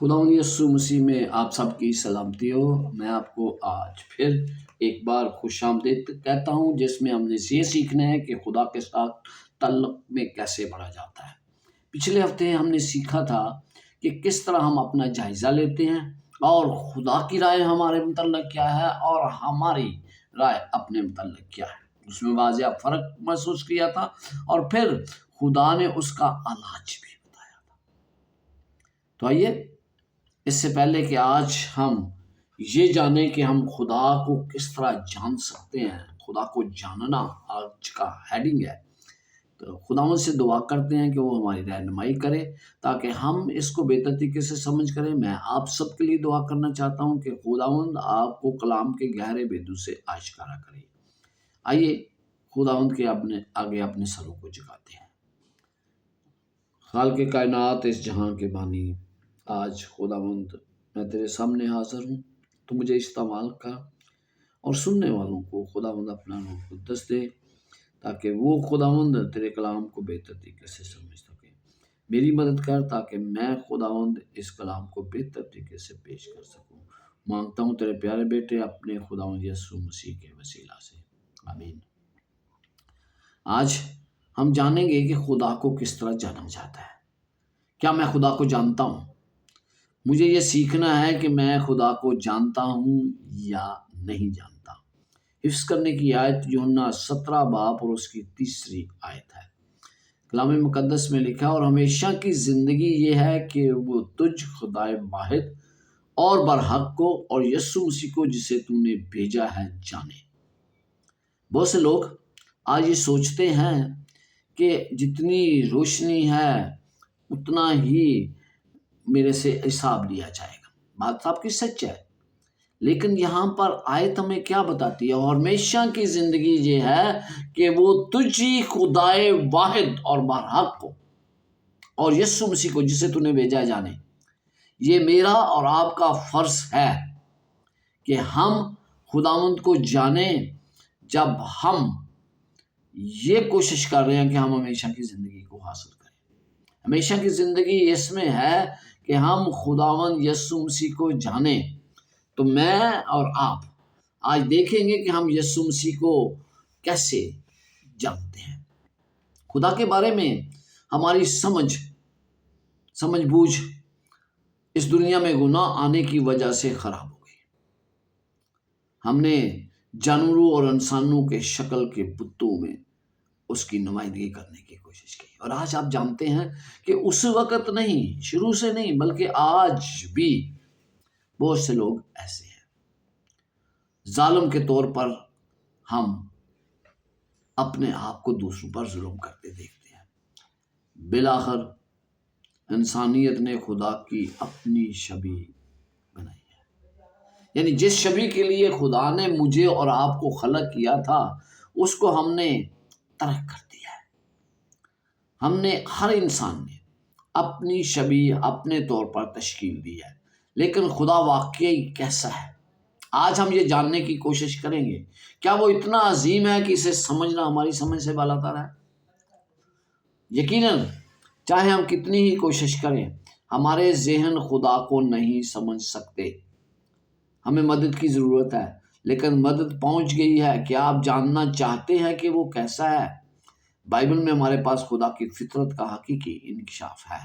خداوند یسوع مسیح میں آپ سب کی سلامتی ہو۔ میں آپ کو آج پھر ایک بار خوش آمدید کہتا ہوں، جس میں ہم نے یہ سیکھنا ہے کہ خدا کے ساتھ تعلق میں کیسے بڑھا جاتا ہے۔ پچھلے ہفتے ہم نے سیکھا تھا کہ کس طرح ہم اپنا جائزہ لیتے ہیں اور خدا کی رائے ہمارے متعلق کیا ہے اور ہماری رائے اپنے متعلق کیا ہے۔ اس میں واضح فرق محسوس کیا تھا اور پھر خدا نے اس کا علاج بھی بتایا تھا۔ تو آئیے، اس سے پہلے کہ آج ہم یہ جانیں کہ ہم خدا کو کس طرح جان سکتے ہیں، خدا کو جاننا آج کا ہیڈنگ ہے، تو خداوند سے دعا کرتے ہیں کہ وہ ہماری رہنمائی کرے تاکہ ہم اس کو بہتر طریقے سے سمجھ کریں۔ میں آپ سب کے لیے دعا کرنا چاہتا ہوں کہ خداوند آپ کو کلام کے گہرے بیدو سے آشکارا کرے۔ آئیے خداوند کے آگے اپنے سروں کو جھکاتے ہیں۔ خالق کائنات، اس جہاں کے بانی، آج خداوند میں تیرے سامنے حاضر ہوں، تو مجھے استعمال کر اور سننے والوں کو خداوند اپنا روح قدس دے تاکہ وہ خداوند تیرے کلام کو بہتر طریقے سے سمجھ سکے۔ میری مدد کر تاکہ میں خداوند اس کلام کو بہتر طریقے سے پیش کر سکوں۔ مانگتا ہوں تیرے پیارے بیٹے اپنے خداوند یسوع مسیح کے وسیلہ سے، آمین۔ آج ہم جانیں گے کہ خدا کو کس طرح جانا جاتا ہے۔ کیا میں خدا کو جانتا ہوں؟ مجھے یہ سیکھنا ہے کہ میں خدا کو جانتا ہوں یا نہیں جانتا۔ حفظ کرنے کی آیت یوحنا 17 باب اور اس کی 3 آیت ہے۔ کلام مقدس میں لکھا، اور ہمیشہ کی زندگی یہ ہے کہ وہ تجھ خدائے واحد اور برحق کو اور یسوع مسیح کو جسے تو نے بھیجا ہے جانے۔ بہت سے لوگ آج یہ سوچتے ہیں کہ جتنی روشنی ہے اتنا ہی میرے سے حساب لیا جائے گا۔ بات آپ کی سچ ہے، لیکن یہاں پر آیت ہمیں کیا بتاتی ہے؟ اور ہمیشہ کی زندگی یہ ہے کہ وہ تجھی خدائے واحد اور برحق کو اور یسوع مسیح کو جسے تو نے بھیجا جانے۔ یہ میرا اور آپ کا فرض ہے کہ ہم خداوند کو جانیں جب ہم یہ کوشش کر رہے ہیں کہ ہم ہمیشہ کی زندگی کو حاصل کریں۔ ہمیشہ کی زندگی اس میں ہے کہ ہم خداوند یسوع مسیح کو جانیں۔ تو میں اور آپ آج دیکھیں گے کہ ہم یسوع مسیح کو کیسے جانتے ہیں۔ خدا کے بارے میں ہماری سمجھ بوجھ اس دنیا میں گناہ آنے کی وجہ سے خراب ہو گئی۔ ہم نے جانوروں اور انسانوں کے شکل کے بتوں میں اس کی نمائندگی کرنے کی کوشش کی، اور آج آپ جانتے ہیں کہ اس وقت نہیں، شروع سے نہیں، بلکہ آج بھی بہت سے لوگ ایسے ہیں۔ ظالم کے طور پر ہم اپنے آپ کو دوسروں پر ظلم کرتے دیکھتے ہیں۔ بالآخر انسانیت نے خدا کی اپنی شبیہ بنائی ہے، یعنی جس شبیہ کے لیے خدا نے مجھے اور آپ کو خلق کیا تھا اس کو ہم نے ترک کر دیا ہے۔ ہم نے، ہر انسان نے اپنی شبیہ اپنے طور پر تشکیل دی ہے، لیکن خدا واقعی کیسا ہے؟ آج ہم یہ جاننے کی کوشش کریں گے۔ کیا وہ اتنا عظیم ہے کہ اسے سمجھنا ہماری سمجھ سے بالاتر ہے؟ یقیناً چاہے ہم کتنی ہی کوشش کریں، ہمارے ذہن خدا کو نہیں سمجھ سکتے۔ ہمیں مدد کی ضرورت ہے، لیکن مدد پہنچ گئی ہے۔ کیا آپ جاننا چاہتے ہیں کہ وہ کیسا ہے؟ بائبل میں ہمارے پاس خدا کی فطرت کا حقیقی انکشاف ہے۔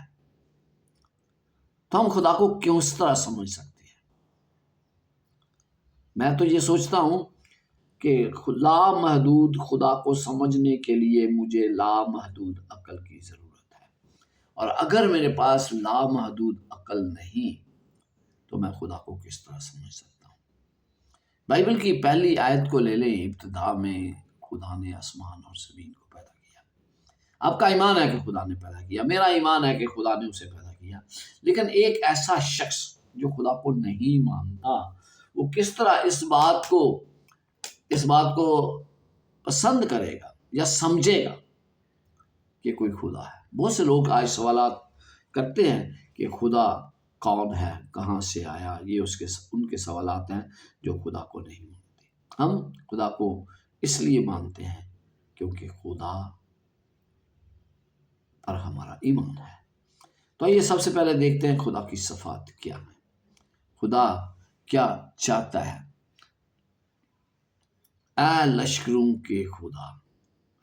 تو ہم خدا کو کیوں اس طرح سمجھ سکتے ہیں؟ میں تو یہ سوچتا ہوں کہ لامحدود خدا کو سمجھنے کے لیے مجھے لامحدود عقل کی ضرورت ہے، اور اگر میرے پاس لامحدود عقل نہیں تو میں خدا کو کس طرح سمجھ سکتا ہوں؟ بائبل کی پہلی آیت کو لے لیں۔ ابتدا میں خدا نے آسمان اور زمین کو پیدا کیا۔ آپ کا ایمان ہے کہ خدا نے پیدا کیا، میرا ایمان ہے کہ خدا نے اسے پیدا کیا، لیکن ایک ایسا شخص جو خدا کو نہیں مانتا، وہ کس طرح اس بات کو پسند کرے گا یا سمجھے گا کہ کوئی خدا ہے؟ بہت سے لوگ آج سوالات کرتے ہیں کہ خدا کون ہے، کہاں سے آیا؟ یہ ان کے سوالات ہیں جو خدا کو نہیں مانتے۔ ہم خدا کو اس لیے مانتے ہیں کیونکہ خدا پر ہمارا ایمان ہے۔ تو یہ سب سے پہلے دیکھتے ہیں خدا کی صفات کیا ہے، خدا کیا چاہتا ہے۔ اے لشکروں کے خدا،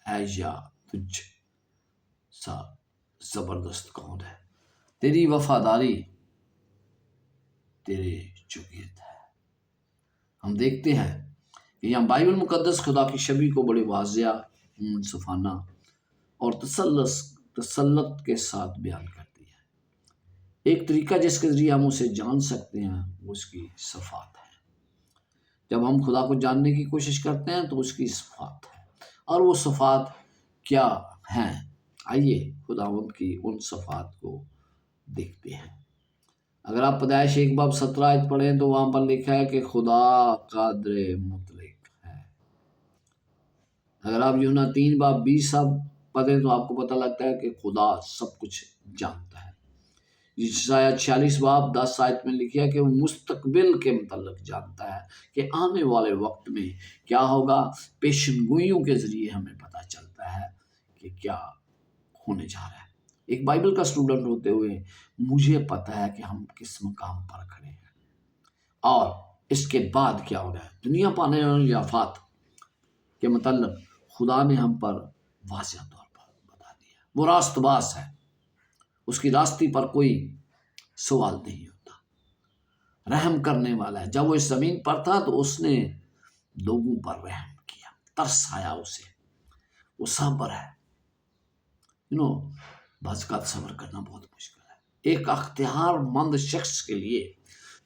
اے یا تجھ سا زبردست کون ہے، تیری وفاداری تیرے جوگیت ہے۔ ہم دیکھتے ہیں کہ یہاں بائبل مقدس خدا کی شبیہ کو بڑے واضح، منصفانہ اور تسلط کے ساتھ بیان کرتی ہے۔ ایک طریقہ جس کے ذریعے ہم اسے جان سکتے ہیں وہ اس کی صفات ہے۔ جب ہم خدا کو جاننے کی کوشش کرتے ہیں تو اس کی صفات ہے، اور وہ صفات کیا ہیں؟ آئیے خداوند کی ان صفات کو دیکھتے ہیں۔ اگر آپ پیدائش 1:17 آیت پڑھیں تو وہاں پر لکھا ہے کہ خدا قادر مطلق ہے۔ اگر آپ یوحنا 3:20 پڑھیں تو آپ کو پتہ لگتا ہے کہ خدا سب کچھ جانتا ہے۔ یشعیاء 46:10 آیت میں لکھا ہے کہ وہ مستقبل کے متعلق جانتا ہے کہ آنے والے وقت میں کیا ہوگا۔ پیشن گوئیوں کے ذریعے ہمیں پتہ چلتا ہے کہ کیا ہونے جا رہا ہے۔ ایک بائبل کا اسٹوڈنٹ ہوتے ہوئے مجھے پتہ ہے کہ ہم کس مقام پر کھڑے ہیں اور اس کے بعد کیا ہو رہا ہے۔ دنیا پانے والی آفات کے متعلق خدا نے ہم پر واضح طور پر بتا دیا۔ وہ راست باز ہے، اس کی راستی پر کوئی سوال نہیں ہوتا۔ رحم کرنے والا ہے۔ جب وہ اس زمین پر تھا تو اس نے لوگوں پر رحم کیا، ترس آیا اسے۔ وہ صبر ہے۔ بعض اوقات صبر کرنا بہت مشکل ہے۔ ایک اختیار مند شخص کے لیے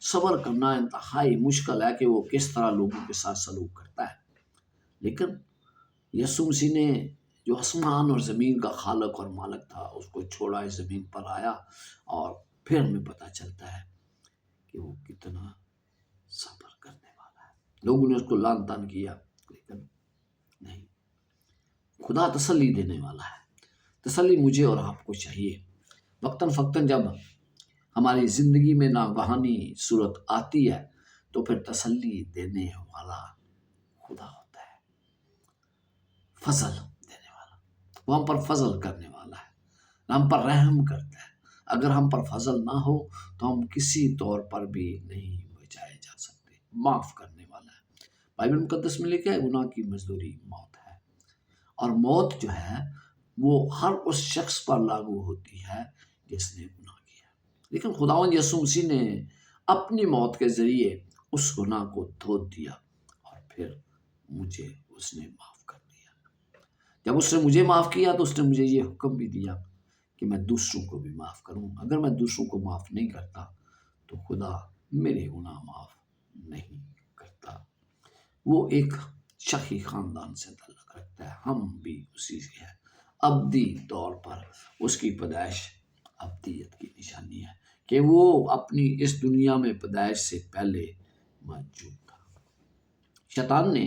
صبر کرنا انتہائی مشکل ہے کہ وہ کس طرح لوگوں کے ساتھ سلوک کرتا ہے۔ لیکن یسوع مسیح نے جو آسمان اور زمین کا خالق اور مالک تھا اس کو چھوڑا، اس زمین پر آیا، اور پھر ہمیں پتہ چلتا ہے کہ وہ کتنا صبر کرنے والا ہے۔ لوگوں نے اس کو لعن طعن کیا، لیکن نہیں، خدا تسلی دینے والا ہے۔ تسلی مجھے اور آپ کو چاہیے۔ وقتاً فوقتاً جب ہماری زندگی میں ناگہانی صورت آتی ہے تو پھر تسلی دینے والا خدا ہوتا ہے، فضل دینے والا۔ وہ ہم پر فضل کرنے والا ہے، ہم پر رحم کرتا ہے۔ اگر ہم پر فضل نہ ہو تو ہم کسی طور پر بھی نہیں بچائے جا سکتے۔ معاف کرنے والا ہے۔ بائبل مقدس میں لکھا ہے گناہ کی مزدوری موت ہے، اور موت جو ہے وہ ہر اس شخص پر لاگو ہوتی ہے جس نے گناہ کیا۔ لیکن خداوند یسوع مسیح نے اپنی موت کے ذریعے اس گناہ کو دھو دیا، اور پھر مجھے اس نے معاف کر دیا۔ جب اس نے مجھے معاف کیا تو اس نے مجھے یہ حکم بھی دیا کہ میں دوسروں کو بھی معاف کروں۔ اگر میں دوسروں کو معاف نہیں کرتا تو خدا میرے گناہ معاف نہیں کرتا۔ وہ ایک شاہی خاندان سے تعلق رکھتا ہے، ہم بھی اسی سے ہیں۔ ابدی طور پر اس کی پیدائش ابدیت کی نشانی ہے کہ وہ اپنی اس دنیا میں پیدائش سے پہلے موجود تھا۔ شیطان نے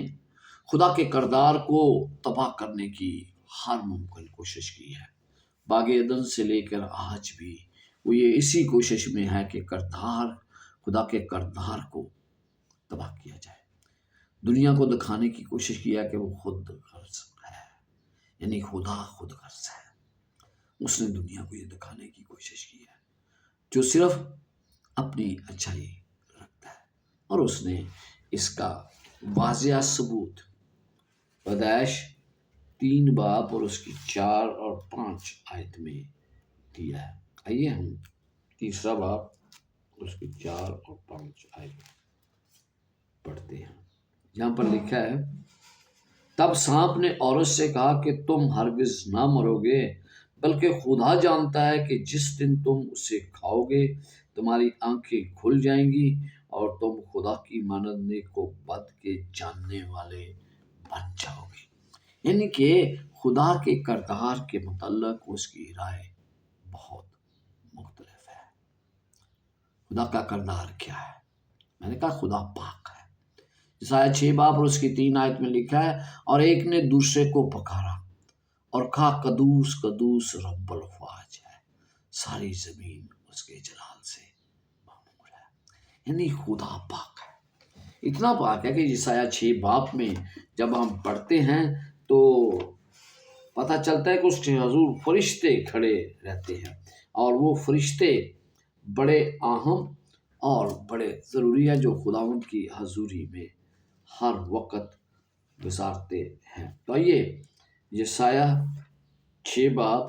خدا کے کردار کو تباہ کرنے کی ہر ممکن کوشش کی ہے۔ باغ عدن سے لے کر آج بھی وہ یہ اسی کوشش میں ہے کہ خدا کے کردار کو تباہ کیا جائے۔ دنیا کو دکھانے کی کوشش کیا کہ وہ خود غرض ہے، یعنی خدا خود غرض ہے۔ اس نے دنیا کو یہ دکھانے کی کوشش کی ہے جو صرف اپنی اچھائی رکھتا ہے، اور اس نے اس کا واضح ثبوت پیدائش 3 باب اور اس کی 4 اور 5 آیت میں دیا ہے۔ آئیے ہم 3 باب اور اس کی 4 اور 5 آیت پڑھتے ہیں۔ یہاں پر لکھا ہے، تب سانپ نے عورت سے کہا کہ تم ہرگز نہ مرو گے، بلکہ خدا جانتا ہے کہ جس دن تم اسے کھاؤ گے تمہاری آنکھیں کھل جائیں گی اور تم خدا کی مانند نیک و بد کے جاننے والے بن جاؤ گے۔ یعنی کہ خدا کے کردار کے متعلق اس کی رائے بہت مختلف ہے۔ خدا کا کردار کیا ہے؟ میں نے کہا خدا پاک ہے۔ یسعیاء 6 باب اور اس کی 3 آیت میں لکھا ہے، اور ایک نے دوسرے کو پکارا اور کہا قدوس قدوس رب الافواج ہے، ساری زمین اس کے جلال سے معمور ہے۔ یعنی خدا پاک ہے، اتنا پاک ہے کہ یسعیاء 6 باب میں جب ہم پڑھتے ہیں تو پتہ چلتا ہے کہ اس کے حضور فرشتے کھڑے رہتے ہیں اور وہ فرشتے بڑے اہم اور بڑے ضروری ہیں جو خداوند کی حضوری میں ہر وقت گزارتے ہیں۔ تو آئیے یسایہ 6 باب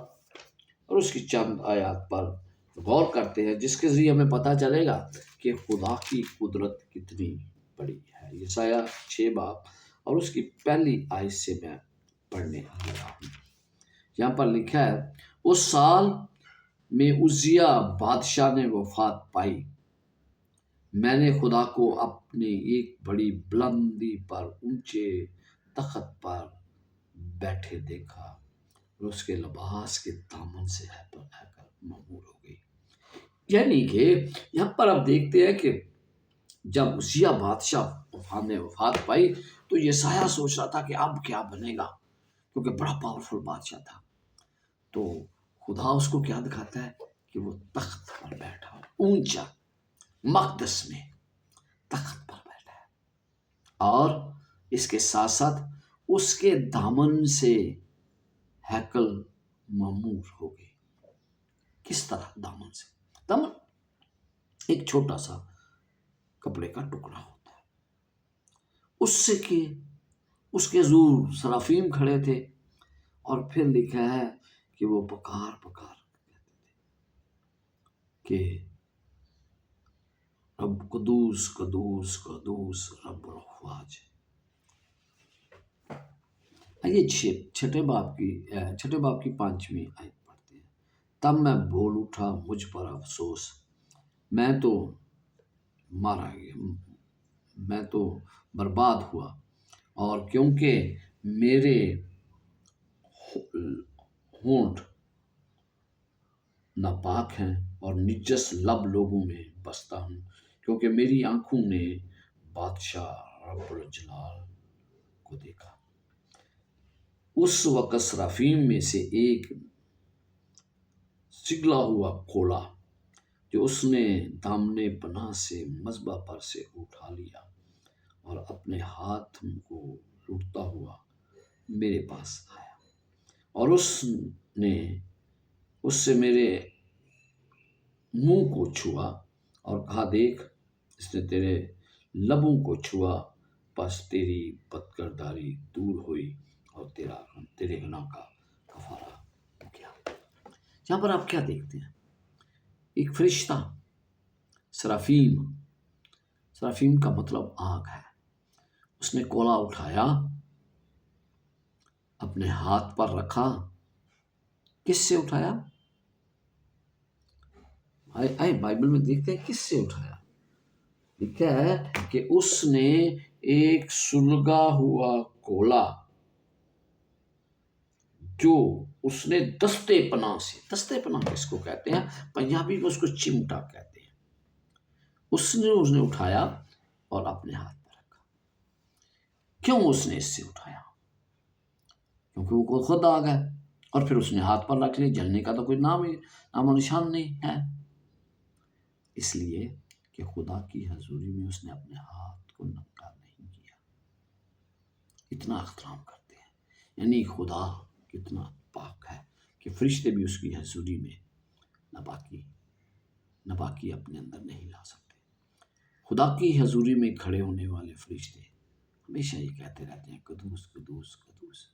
اور اس کی چند آیات پر غور کرتے ہیں، جس کے ذریعے ہمیں پتہ چلے گا کہ خدا کی قدرت کتنی بڑی ہے۔ یسایہ 6 باب اور اس کی پہلی آیت سے میں پڑھنے لگا ہوں۔ یہاں پر لکھا ہے، اس سال میں عزیہ بادشاہ نے وفات پائی، میں نے خدا کو اپنی ایک بڑی بلندی پر اونچے تخت پر بیٹھے دیکھا اور اس کے لباس کے دامن سے ہیکل معمور ہو گئی۔ یعنی کہ یہاں پر آپ دیکھتے ہیں کہ جب عزیہ بادشاہ نے وفات پائی تو یسایہ سوچ رہا تھا کہ اب کیا بنے گا، کیونکہ بڑا پاورفل بادشاہ تھا۔ تو خدا اس کو کیا دکھاتا ہے کہ وہ تخت پر بیٹھا اونچا مقدس میں تخت پر بیٹھا ہے، اور اس کے ساتھ ساتھ اس کے دامن سے ہیکل معمور ہو گئی۔ کس طرح دامن سے؟ دامن ایک چھوٹا سا کپڑے کا ٹکڑا ہوتا ہے، اس سے کہ اس کے زور سرافیم کھڑے تھے، اور پھر لکھا ہے کہ وہ پکار پکار کہتے تھے کہ رب قدوس قدوس قدوس رب الافواج۔ آئیے چھٹے باپ کی 5ویں آیت پڑھتے ہیں۔ تب میں بول اٹھا، مجھ پر افسوس، میں تو مارا گیا، میں تو برباد ہوا، اور کیونکہ میرے ہونٹ ناپاک ہیں اور نجس لب لوگوں میں بستا ہوں، کیونکہ میری آنکھوں نے بادشاہ رب الجلال کو دیکھا۔ اس وقت سرافیم میں سے ایک سگلا ہوا کولا جو اس نے دامنے پناہ سے مذبح پر سے اٹھا لیا اور اپنے ہاتھ کو لوٹتا ہوا میرے پاس آیا، اور اس سے میرے منہ کو چھوا اور کہا، دیکھ، اس نے تیرے لبوں کو چھوا، پس تیری بدکرداری دور ہوئی اور تیرے گناہ کا کفارہ کیا۔ یہاں پر آپ کیا دیکھتے ہیں؟ ایک فرشتہ سرافیم کا مطلب آگ ہے، اس نے کولا اٹھایا، اپنے ہاتھ پر رکھا۔ کس سے اٹھایا؟ آئے بائبل میں دیکھتے ہیں کس سے اٹھایا۔ لکھا ہے کہ اس نے ایک سلگا ہوا کولا جو اس نے دستے پناہ کس کو کہتے ہیں؟ پنجابی میں اس کو چمٹا کہتے ہیں۔ اس نے اٹھایا اور اپنے ہاتھ پر رکھا۔ کیوں اس نے اس سے اٹھایا؟ کیونکہ وہ خود آگ ہے، اور پھر اس نے ہاتھ پر رکھ لیا، جلنے کا تو کوئی نام و نشان نہیں ہے، اس لیے کہ خدا کی حضوری میں اس نے اپنے ہاتھ کو ننگا نہیں کیا۔ اتنا احترام کرتے ہیں، یعنی خدا کتنا پاک ہے کہ فرشتے بھی اس کی حضوری میں ناپاکی اپنے اندر نہیں لا سکتے۔ خدا کی حضوری میں کھڑے ہونے والے فرشتے ہمیشہ یہ کہتے رہتے ہیں، قدوس قدوس قدوس۔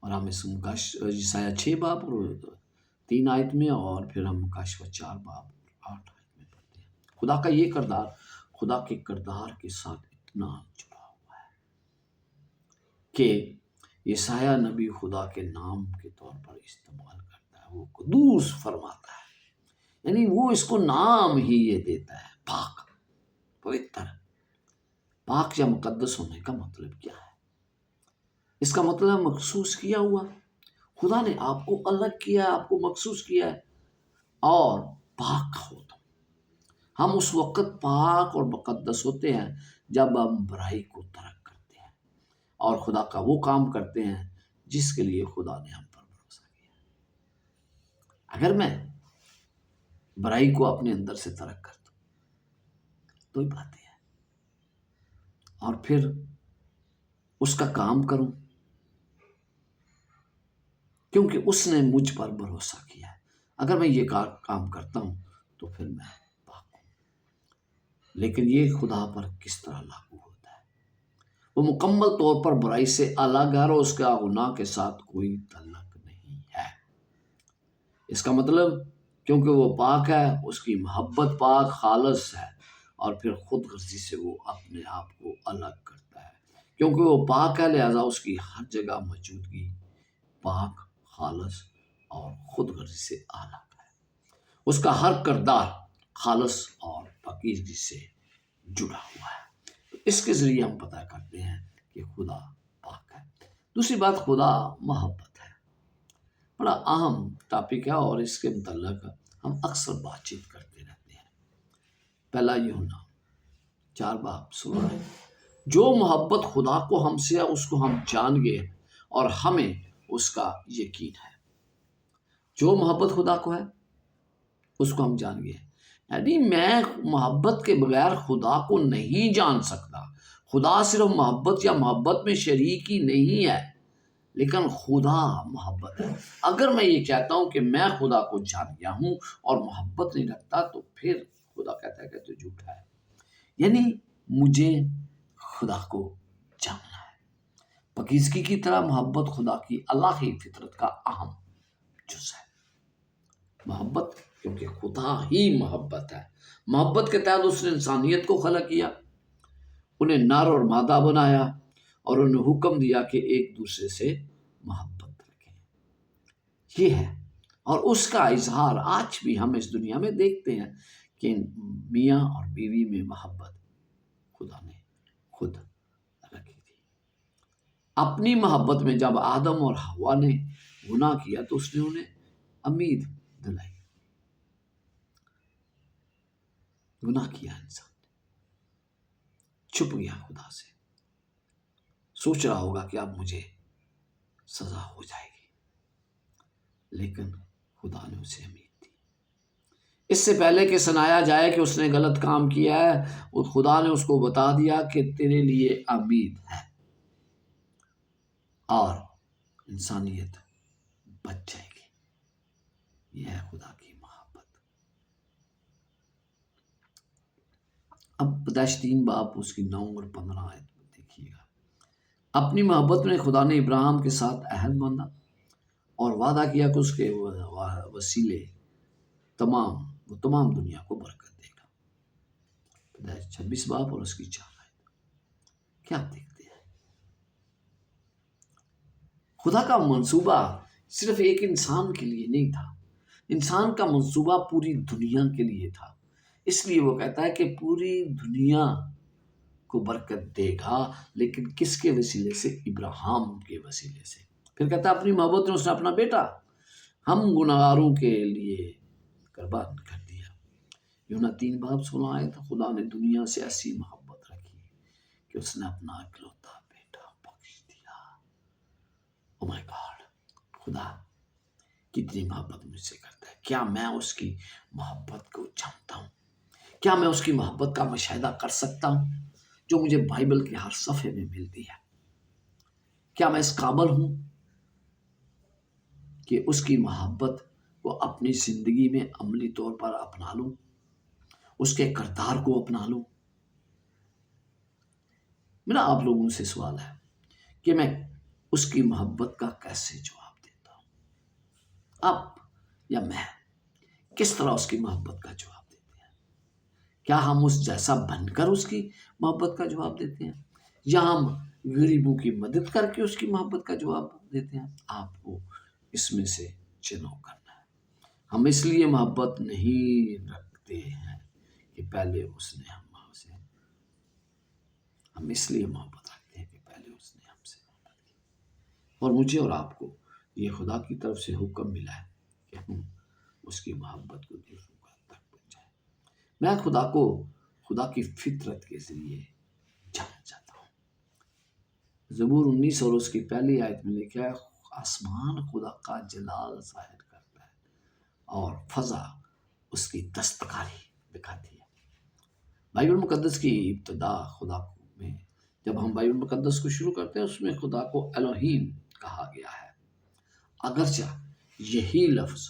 اور ہم اس یسایہ 6 باب اور 3 آیت میں، اور پھر ہم مکاشفہ 4 باب اور 8 آیت میں پڑھتے ہیں۔ خدا کا یہ کردار خدا کے کردار کے ساتھ اتنا جڑا ہوا ہے کہ یسایہ نبی خدا کے نام کے طور پر استعمال کرتا ہے، وہ قدوس فرماتا ہے، یعنی وہ اس کو نام ہی یہ دیتا ہے، پاک، پوتر۔ پاک یا مقدس ہونے کا مطلب کیا ہے؟ اس کا مطلب ہے مخصوص کیا ہوا۔ خدا نے آپ کو الگ کیا، آپ کو مخصوص کیا ہے، اور پاک ہو تم۔ ہم اس وقت پاک اور مقدس ہوتے ہیں جب ہم برائی کو ترک کرتے ہیں اور خدا کا وہ کام کرتے ہیں جس کے لیے خدا نے ہم پر بھروسہ کیا۔ اگر میں برائی کو اپنے اندر سے ترک کر دوں تو ہی باتیں ہیں، اور پھر اس کا کام کروں، کیونکہ اس نے مجھ پر بھروسہ کیا ہے۔ اگر میں یہ کام کرتا ہوں تو پھر میں پاک ہوں. لیکن یہ خدا پر کس طرح لاگو ہوتا ہے؟ وہ مکمل طور پر برائی سے الگ ہے اور اس کا گناہ کے ساتھ کوئی تعلق نہیں ہے. اس کا مطلب کیونکہ وہ پاک ہے، اس کی محبت پاک خالص ہے، اور پھر خود غرضی سے وہ اپنے آپ کو الگ کرتا ہے. کیونکہ وہ پاک ہے لہذا اس کی ہر جگہ موجودگی پاک، خالص اور خود غرضی سے الگ ہے. اس کا ہر کردار خالص اور پاکیزگی سے جڑا ہوا ہے. اس کے ذریعے ہم پتہ کرتے ہیں کہ خدا پاک ہے. دوسری بات، خدا محبت ہے. بڑا اہم ٹاپک ہے اور اس کے متعلق ہم اکثر بات چیت کرتے رہتے ہیں. پہلا یوحنا 4:16 ہے. جو محبت خدا کو ہم سے ہے اس کو ہم جان گئے اور ہمیں اس کا یقین ہے. جو محبت خدا کو ہے اس کو ہم جان گئے. یعنی میں محبت کے بغیر خدا کو نہیں جان سکتا. خدا صرف محبت یا محبت میں شریک ہی نہیں ہے، لیکن خدا محبت ہے. اگر میں یہ کہتا ہوں کہ میں خدا کو جان گیا ہوں اور محبت نہیں رکھتا تو پھر خدا کہتا ہے کہ تو جھوٹا ہے. یعنی مجھے خدا کو جاننا ہے. پاکیزگی کی طرح محبت خدا کی الہی فطرت کا اہم جز ہے. محبت کیونکہ خدا ہی محبت ہے. محبت کے تحت اس نے انسانیت کو خلق کیا، انہیں نر اور مادہ بنایا اور انہیں حکم دیا کہ ایک دوسرے سے محبت رکھیں. یہ ہے، اور اس کا اظہار آج بھی ہم اس دنیا میں دیکھتے ہیں کہ میاں اور بیوی میں محبت خدا نے خود رکھی تھی. اپنی محبت میں جب آدم اور حوا نے گناہ کیا تو اس نے انہیں امید دلائی. گناہ کیا انسان نے، چھپ گیا خدا سے، سوچ رہا ہوگا کہ اب مجھے سزا ہو جائے گی، لیکن خدا نے اسے امید دی. اس سے پہلے کہ سنایا جائے کہ اس نے غلط کام کیا ہے، خدا نے اس کو بتا دیا کہ تیرے لیے امید ہے اور انسانیت بچ جائے گی. یہ ہے خدا کی محبت. اب پیدائش 3 اس کی 9 اور 15 آیت دیکھیے گا. اپنی محبت میں خدا نے ابراہیم کے ساتھ عہد باندھا اور وعدہ کیا کہ اس کے وسیلے تمام دنیا کو برکت دے گا. پیدائش 26 اور اس کی 4 آیت. کیا دیکھتے ہیں؟ خدا کا منصوبہ صرف ایک انسان کے لیے نہیں تھا، انسان کا منصوبہ پوری دنیا کے لیے تھا. اس لیے وہ کہتا ہے کہ پوری دنیا کو برکت دے گا، لیکن کس کے وسیلے سے؟ ابراہیم کے وسیلے سے. پھر کہتا ہے اپنی محبت میں اس نے اپنا بیٹا ہم گناہگاروں کے لیے قربان کر دیا. یوحنا 3:16 آئے تو خدا نے دنیا سے ایسی محبت رکھی کہ اس نے اپنا اکلوتا بیٹا بخش دیا. او مائی گاڈ، خدا کتنی محبت مجھ سے کرتا ہے. کیا میں اس کی محبت کو جانتا ہوں؟ کیا میں اس کی محبت کا مشاہدہ کر سکتا ہوں جو مجھے بائبل کے ہر صفحے میں ملتی ہے؟ کیا میں اس قابل ہوں کہ اس کی محبت کو اپنی زندگی میں عملی طور پر اپنا لوں، اس کے کردار کو اپنا لوں؟ میرا آپ لوگوں سے سوال ہے کہ میں اس کی محبت کا کیسے جواب دیتا ہوں؟ آپ یا میں کس طرح اس کی محبت کا جواب دیتے ہیں؟ کیا ہم اس جیسا بن کر اس کی محبت کا جواب دیتے ہیں، یا ہم غریبوں کی مدد کر کے اس کی محبت کا جواب دیتے ہیں؟ آپ کو اس میں سے چناؤ کرنا ہے. ہم اس لیے محبت نہیں رکھتے ہیں کہ پہلے اس نے ہم اس لیے محبت رکھتے ہیں کہ پہلے اس نے ہم سے محبت کی. اور مجھے اور آپ کو یہ خدا کی طرف سے حکم ملا ہے کہ ہم اس کی محبت کو دوسروں تک پہنچائیں. میں خدا کی فطرت کے ذریعے جانا چاہتا ہوں. زبور 19 اور اس کی پہلی آیت میں لکھا ہے آسمان خدا کا جلال ظاہر کرتا ہے اور فضا اس کی دستکاری دکھاتی ہے. بائبل مقدس کی ابتدا خدا میں جب ہم بائبل مقدس کو شروع کرتے ہیں اس میں خدا کو الوہیم کہا گیا ہے، اگرچہ یہی لفظ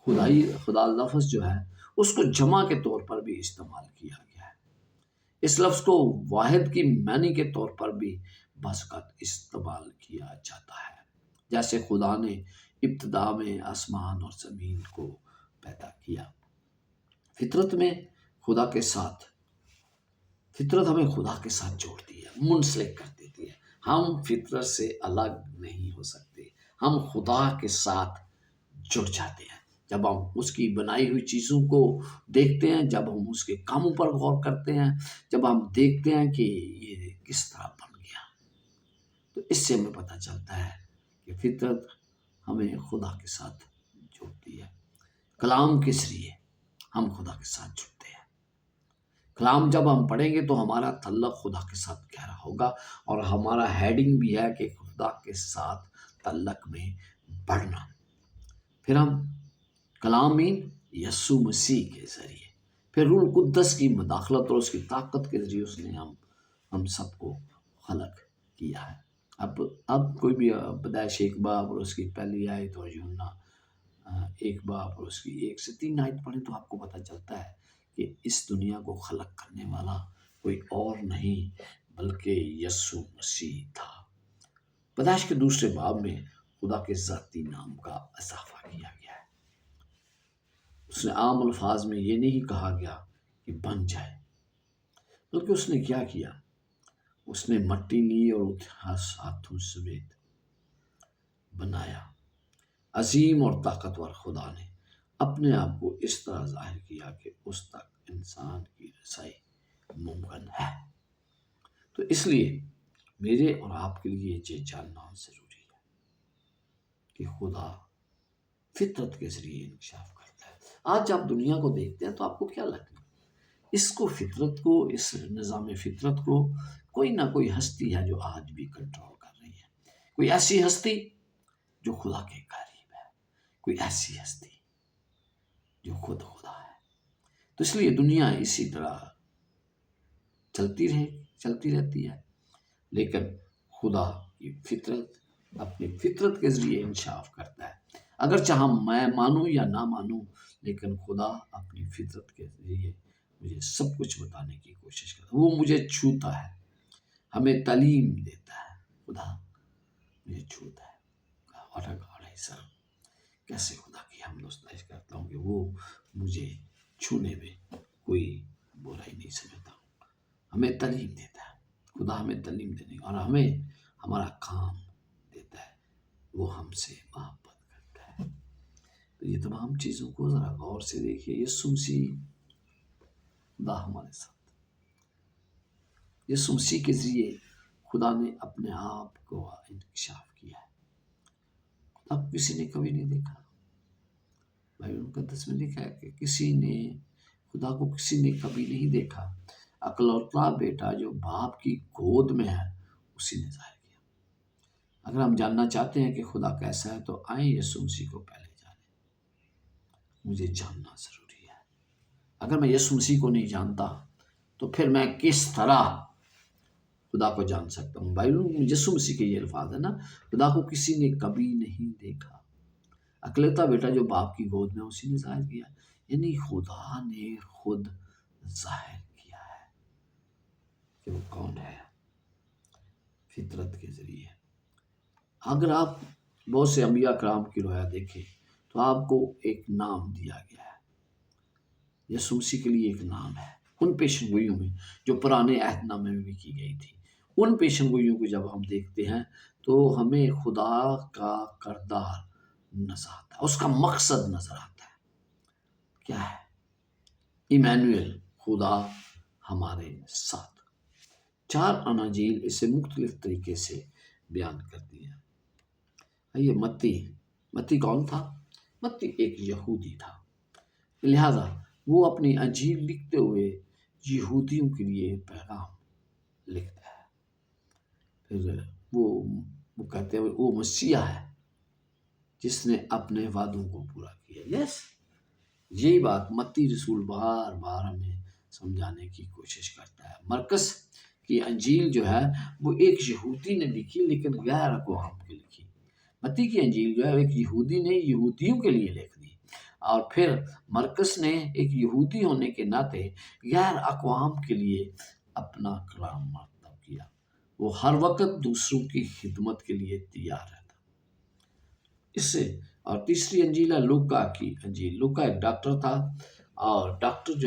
خدا لفظ جو ہے اس کو جمع کے طور پر بھی استعمال کیا گیا ہے. اس لفظ کو واحد کی معنی کے طور پر بھی بعض اوقات استعمال کیا جاتا ہے. جیسے خدا نے ابتدا میں آسمان اور زمین کو پیدا کیا. فطرت میں خدا کے ساتھ فطرت ہمیں خدا کے ساتھ جوڑتی ہے، منسلک کر دیتی ہے. ہم فطرت سے الگ نہیں ہو سکتے، ہم خدا کے ساتھ جڑ جاتے ہیں جب ہم اس کی بنائی ہوئی چیزوں کو دیکھتے ہیں، جب ہم اس کے کاموں پر غور کرتے ہیں، جب ہم دیکھتے ہیں کہ یہ کس طرح بن گیا. تو اس سے ہمیں پتہ چلتا ہے کہ فطرت ہمیں خدا کے ساتھ جوڑتی ہے. کلام کے ذریعے ہم خدا کے ساتھ جڑتے ہیں. کلام جب ہم پڑھیں گے تو ہمارا تعلق خدا کے ساتھ گہرا ہوگا، اور ہمارا ہیڈنگ بھی ہے کہ خدا کے ساتھ تعلق میں بڑھنا. پھر ہم کلامین یسوع مسیح کے ذریعے، پھر روح القدس کی مداخلت اور اس کی طاقت کے ذریعے اس نے ہم سب کو خلق کیا ہے. اب کوئی بھی پیدائش 1 باب اور اس کی پہلی آیت اور یوحنا 1 باب اور اس کی 1 سے 3 آیت پڑھیں تو آپ کو پتہ چلتا ہے کہ اس دنیا کو خلق کرنے والا کوئی اور نہیں بلکہ یسوع مسیح تھا. پیدائش کے 2 باب میں خدا کے ذاتی نام کا اضافہ کیا گیا ہے. اس نے عام الفاظ میں یہ نہیں کہا گیا کہ بن جائے، بلکہ اس نے کیا کیا؟ اس نے مٹی لی اور ہاتھوں سمیت بنایا. عظیم اور طاقتور خدا نے اپنے آپ کو اس طرح ظاہر کیا کہ اس تک انسان کی رسائی ممکن ہے. تو اس لیے میرے اور آپ کے لیے یہ جاننا ضروری ہے کہ خدا فطرت کے ذریعے انکشاف کرتا ہے. آج آپ دنیا کو دیکھتے ہیں تو آپ کو کیا لگتا ہے؟ اس کو فطرت کو، اس نظام فطرت کو کوئی نہ کوئی ہستی ہے جو آج بھی کنٹرول کر رہی ہے. کوئی ایسی ہستی جو خدا کے قریب ہے، کوئی ایسی ہستی جو خود خدا ہے. تو اس لیے دنیا اسی طرح چلتی رہتی ہے، لیکن خدا کی فطرت اپنی فطرت کے ذریعے انکشاف کرتا ہے. اگرچہ میں مانوں یا نہ مانوں، لیکن خدا اپنی فطرت کے ذریعے مجھے سب کچھ بتانے کی کوشش کرتا ہے. وہ مجھے چھوتا ہے، ہمیں تعلیم دیتا ہے. خدا مجھے چھوتا ہے. کیسے خدا کی حمد و ستائش کرتا ہوں کہ وہ مجھے چھونے میں کوئی برائی نہیں سمجھتا. ہمیں تعلیم دیتا ہے. خدا ہمیں تعلیم دینے اور ہمیں ہمارا کام دیتا ہے. وہ ہم سے محبت کرتا ہے. تو یہ تمام چیزوں کو ذرا غور سے دیکھیے. یسوع مسیح خدا ہمارے ساتھ. یسوع مسیح کے ذریعے خدا نے اپنے آپ کو انکشاف کیا ہے. خدا کو کسی نے کبھی نہیں دیکھا. بائبل مقدس میں لکھا ہے کہ خدا کو کسی نے کبھی نہیں دیکھا. اکلوتا بیٹا جو باپ کی گود میں ہے اسی نے ظاہر کیا. اگر ہم جاننا چاہتے ہیں کہ خدا کیسا ہے تو آئیں یسوع مسیح کو پہلے جانیں. مجھے جاننا ضروری ہے. اگر میں یسوع مسیح کو نہیں جانتا تو پھر میں کس طرح خدا کو جان سکتا ہوں؟ بائبل میں یسوع مسیح کے یہ الفاظ ہے نا، خدا کو کسی نے کبھی نہیں دیکھا. اکلوتا بیٹا جو باپ کی گود میں اسی نے ظاہر کیا. یعنی خدا نے خود ظاہر کیا ہے کہ وہ کون ہے فطرت کے ذریعے. اگر آپ بہت سے انبیاء کرام کی رویا دیکھیں تو آپ کو ایک نام دیا گیا ہے. یسوع مسیح کے لیے ایک نام ہے. ان پیشن گوئیوں میں جو پرانے عہد نامے میں بھی کی گئی تھی، ان پیشن گوئیوں کو جب ہم دیکھتے ہیں تو ہمیں خدا کا کردار نظر آتا ہے، اس کا مقصد نظر آتا ہے. کیا ہے؟ ایمانویل، خدا ہمارے ساتھ. 4 اناجیل اسے مختلف طریقے سے بیان کرتی ہیں. یہ متی کون تھا؟ متی ایک یہودی تھا، لہذا وہ اپنی انجیل لکھتے ہوئے یہودیوں کے لیے پیغام لکھتا ہے. پھر وہ کہتے ہیں وہ مسیح ہے جس نے اپنے وعدوں کو پورا کیا. یہی بات متی رسول بار بار ہمیں سمجھانے کی کوشش کرتا ہے. مرکز کی انجیل جو ہے وہ ایک یہودی نے لکھی لیکن غیر اقوام کے لکھی. متی کی انجیل جو ہے ایک یہودی نے یہودیوں کے لیے لکھ دی. اور پھر مرکز نے ایک یہودی ہونے کے ناطے غیر اقوام کے لیے اپنا کلام مرتب کیا۔ وہ ہر وقت دوسروں کی خدمت کے لیے تیار رہتا۔ اس سے اور تیسری انجیل ہے لوکا کی انجیل۔ لوکا ایک ڈاکٹر تھا، اور ڈاکٹر جو